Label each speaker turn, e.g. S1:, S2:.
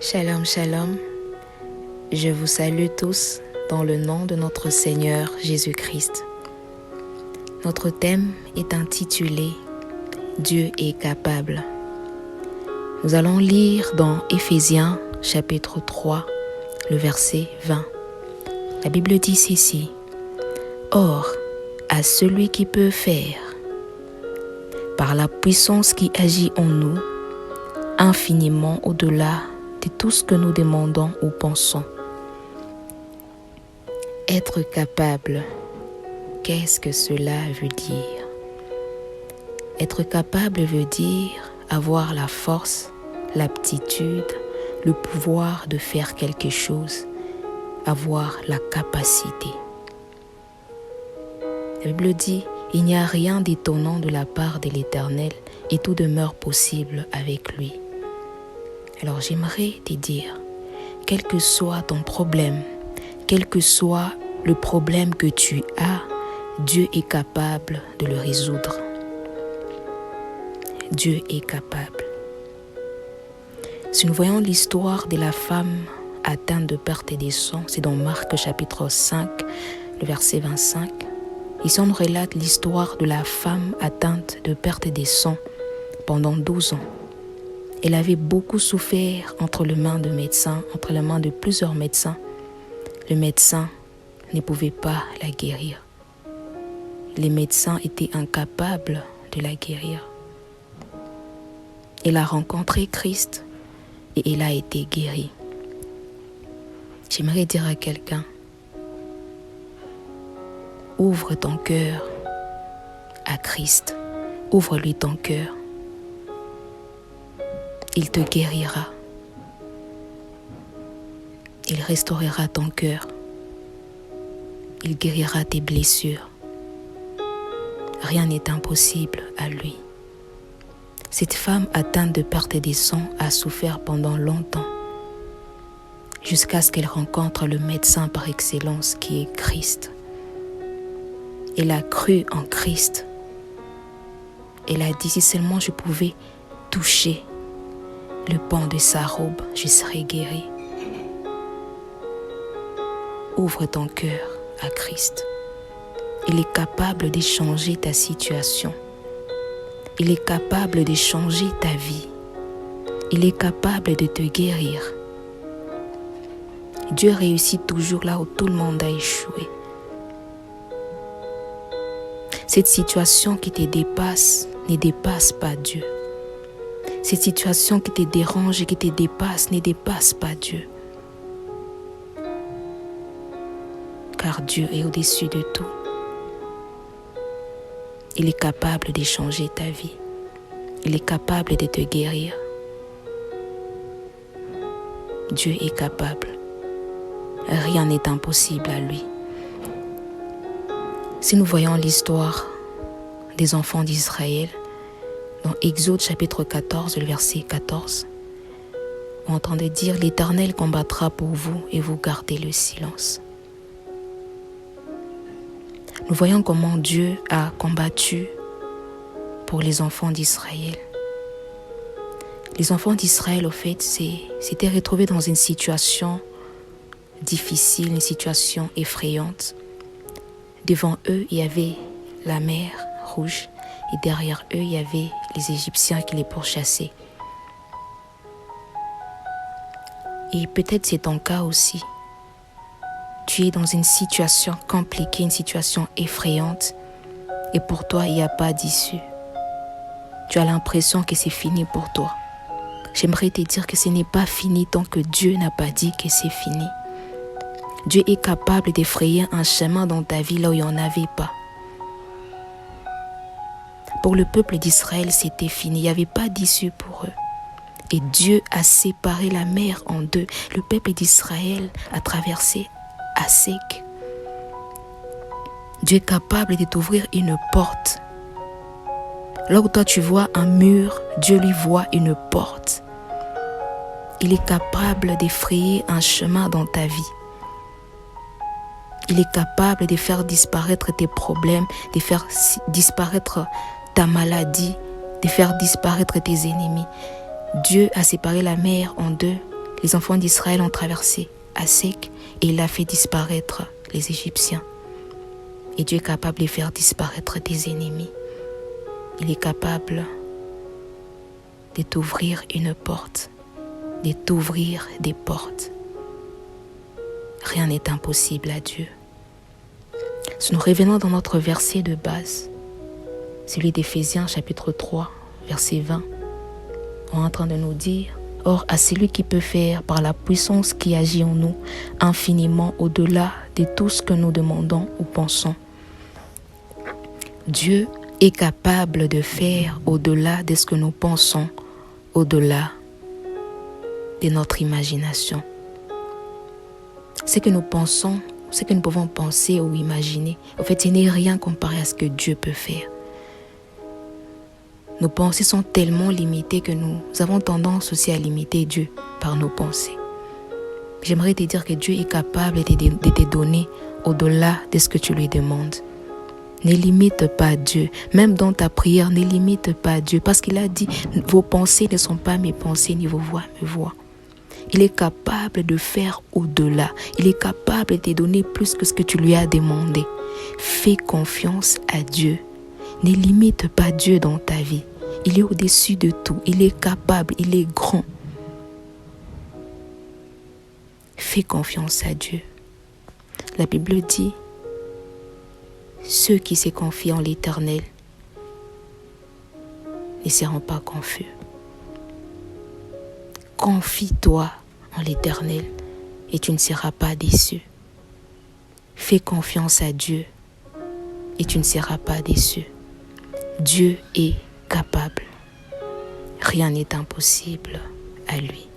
S1: Shalom, shalom. Je vous salue tous dans le nom de notre Seigneur Jésus-Christ. Notre thème est intitulé « Dieu est capable ». Nous allons lire dans Éphésiens chapitre 3, le verset 20. La Bible dit ceci: « Or, à celui qui peut faire, par la puissance qui agit en nous, infiniment au-delà de tout ce que nous demandons ou pensons. » Être capable, qu'est-ce que cela veut dire? Être capable veut dire avoir la force, l'aptitude, le pouvoir de faire quelque chose, avoir la capacité. La Bible dit: il n'y a rien d'étonnant de la part de l'Éternel et tout demeure possible avec lui. Alors j'aimerais te dire, quel que soit ton problème, quel que soit le problème que tu as, Dieu est capable de le résoudre. Dieu est capable. Si nous voyons l'histoire de la femme atteinte de perte des sangs, c'est dans Marc chapitre 5, le verset 25. Ici on relate l'histoire de la femme atteinte de perte des sangs pendant 12 ans. Elle avait beaucoup souffert entre les mains de médecins, entre les mains de plusieurs médecins. Le médecin ne pouvait pas la guérir. Les médecins étaient incapables de la guérir. Elle a rencontré Christ et elle a été guérie. J'aimerais dire à quelqu'un: ouvre ton cœur à Christ. Ouvre-lui ton cœur. Il te guérira. Il restaurera ton cœur. Il guérira tes blessures. Rien n'est impossible à lui. Cette femme atteinte de perte des sangs a souffert pendant longtemps, jusqu'à ce qu'elle rencontre le médecin par excellence qui est Christ. Elle a cru en Christ. Elle a dit: si seulement je pouvais toucher le pan de sa robe, je serai guérie. Ouvre ton cœur à Christ. Il est capable de changer ta situation. Il est capable de changer ta vie. Il est capable de te guérir. Dieu réussit toujours là où tout le monde a échoué. Cette situation qui te dépasse ne dépasse pas Dieu. Cette situation qui te dérange et qui te dépasse ne dépasse pas Dieu. Car Dieu est au-dessus de tout. Il est capable de changer ta vie. Il est capable de te guérir. Dieu est capable. Rien n'est impossible à lui. Si nous voyons l'histoire des enfants d'Israël, dans Exode chapitre 14, le verset 14, on entendait dire: l'Éternel combattra pour vous et vous gardez le silence. Nous voyons comment Dieu a combattu pour les enfants d'Israël. Les enfants d'Israël, au fait, s'étaient retrouvés dans une situation difficile, une situation effrayante. Devant eux, il y avait la mer Rouge et derrière eux, il y avait les Égyptiens qui les pourchassaient. Et peut-être c'est ton cas aussi. Tu es dans une situation compliquée, une situation effrayante et pour toi, il n'y a pas d'issue. Tu as l'impression que c'est fini pour toi. J'aimerais te dire que ce n'est pas fini tant que Dieu n'a pas dit que c'est fini. Dieu est capable d'effrayer un chemin dans ta vie là où il n'y en avait pas. Pour le peuple d'Israël, c'était fini. Il n'y avait pas d'issue pour eux. Et Dieu a séparé la mer en deux. Le peuple d'Israël a traversé à sec. Dieu est capable de t'ouvrir une porte. Là où toi tu vois un mur, Dieu lui voit une porte. Il est capable d'effrayer un chemin dans ta vie. Il est capable de faire disparaître tes problèmes, de faire disparaître ta maladie, de faire disparaître tes ennemis. Dieu a séparé la mer en deux Les enfants d'Israël ont traversé à sec et il a fait disparaître les Égyptiens. Et Dieu est capable de faire disparaître tes ennemis. Il est capable de t'ouvrir une porte, de t'ouvrir des portes. Rien n'est impossible à Dieu. Si nous revenons dans notre verset de base, celui d'Éphésiens chapitre 3, verset 20, on est en train de nous dire: or, à celui qui peut faire par la puissance qui agit en nous infiniment au-delà de tout ce que nous demandons ou pensons. Dieu est capable de faire au-delà de ce que nous pensons, au-delà de notre imagination. Ce que nous pensons, ce que nous pouvons penser ou imaginer, en fait, ce n'est rien comparé à ce que Dieu peut faire. Nos pensées sont tellement limitées que nous avons tendance aussi à limiter Dieu par nos pensées. J'aimerais te dire que Dieu est capable de te donner au-delà de ce que tu lui demandes. Ne limite pas Dieu. Même dans ta prière, ne limite pas Dieu. Parce qu'il a dit, vos pensées ne sont pas mes pensées, ni vos voix mes voix. Il est capable de faire au-delà. Il est capable de te donner plus que ce que tu lui as demandé. Fais confiance à Dieu. Ne limite pas Dieu dans ta vie. Il est au-dessus de tout. Il est capable. Il est grand. Fais confiance à Dieu. La Bible dit, ceux qui se confient en l'Éternel ne seront pas confus. Confie-toi en l'Éternel et tu ne seras pas déçu. Fais confiance à Dieu et tu ne seras pas déçu. Dieu est capable. Rien n'est impossible à lui.